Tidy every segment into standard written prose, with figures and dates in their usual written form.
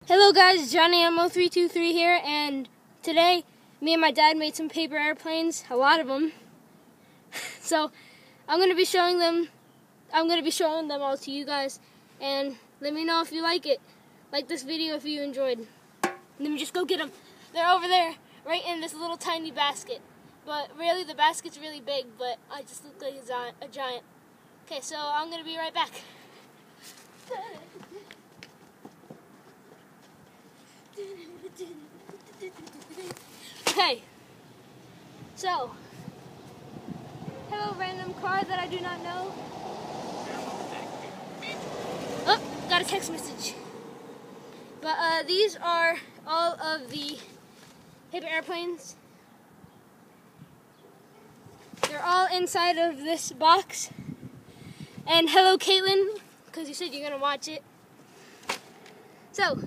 Hello guys, Johnny Mo323 here, and today me and my dad made some paper airplanes, a lot of them. So I'm going to be showing them all to you guys, and let me know if you like it. Like this video if you enjoyed. Let me just go get them. They're over there, right in this little tiny basket. But really the basket's really big, but I just look like a giant. Okay, so I'm going to be right back. Okay, so, hello random car that I do not know. Oh, got a text message. But these are all of the paper airplanes. They're all inside of this box. And hello Kaitlyn, because you said you're going to watch it. So,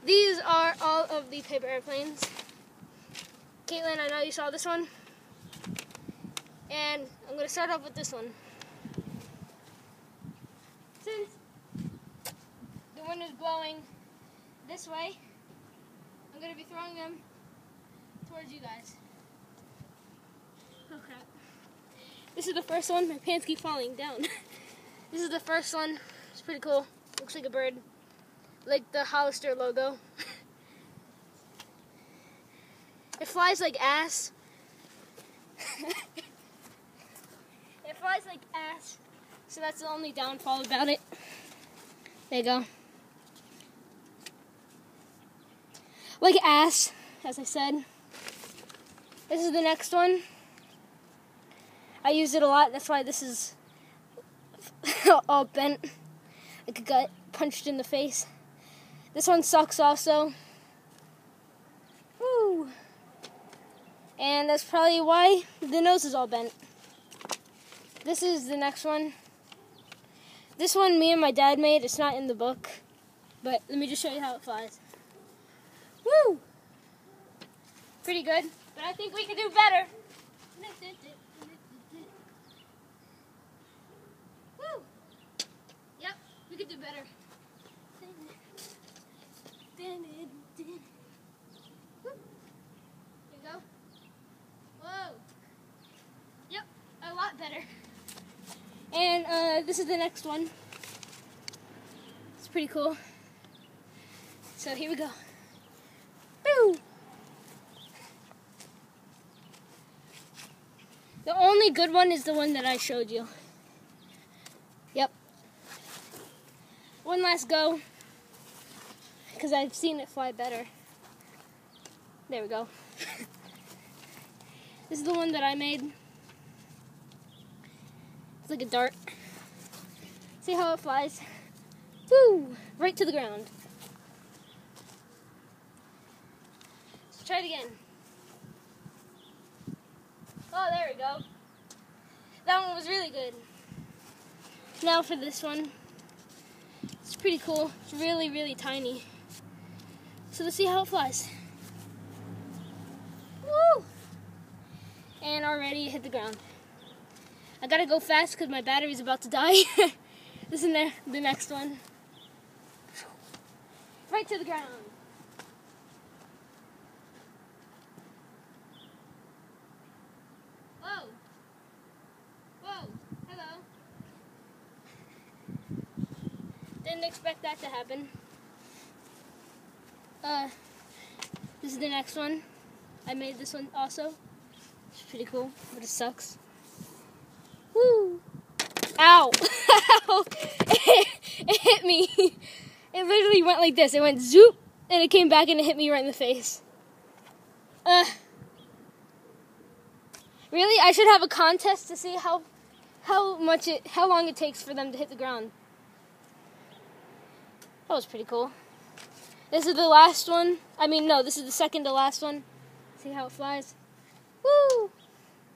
these are all of the paper airplanes. Kaitlyn, I know you saw this one. And I'm going to start off with this one. Since the wind is blowing this way, I'm going to be throwing them towards you guys. Oh crap. This is the first one. My pants keep falling down. This is the first one. It's pretty cool. Looks like a bird. Like the Hollister logo. It flies like ass. It flies like ass. So that's the only downfall about it. There you go. Like ass, as I said. This is the next one. I use it a lot. That's why this is all bent. Like it got punched in the face. This one sucks also. Woo! And that's probably why the nose is all bent. This is the next one. This one me and my dad made. It's not in the book. But let me just show you how it flies. Woo! Pretty good. But I think we can do better. Woo! Yep, we could do better. There you go. Whoa. Yep, a lot better. And this is the next one. It's pretty cool. So here we go. Boo! The only good one is the one that I showed you. Yep. One last go. Because I've seen it fly better. There we go. This is the one that I made. It's like a dart. See how it flies? Woo! Right to the ground. Let's try it again. Oh, there we go. That one was really good. Now for this one. It's pretty cool. It's really, really tiny. So let's see how it flies. Woo! And already it hit the ground. I gotta go fast because my battery's about to die. This is the next one. Right to the ground. Whoa. Whoa. Hello. Didn't expect that to happen. This is the next one. I made this one also. It's pretty cool, but it sucks. Woo! Ow! Ow! It hit me. It literally went like this. It went zoop, and it came back and it hit me right in the face. Really? I should have a contest to see how long it takes for them to hit the ground. That was pretty cool. This is the last one. I mean, no, this is the second to last one. See how it flies? Woo!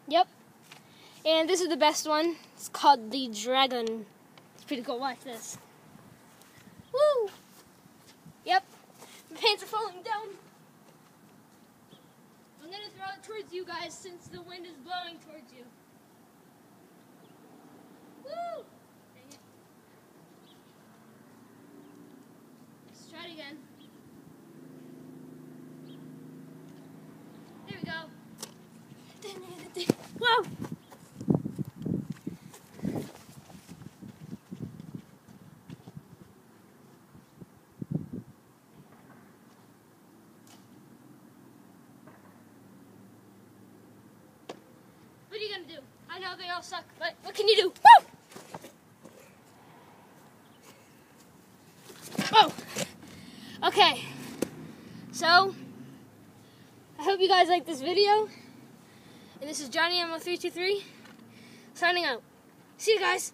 Yep. And this is the best one. It's called the Dragon. It's pretty cool. Watch this. Woo! Yep. My pants are falling down. I'm going to throw it towards you guys since the wind is blowing towards you. Woo! Dang it. Let's try again. There we go. Whoa! What are you gonna do? I know they all suck, but what can you do? Woo! Oh! Okay. So, I hope you guys liked this video. And this is Johnny Ammo 323 signing out. See you guys.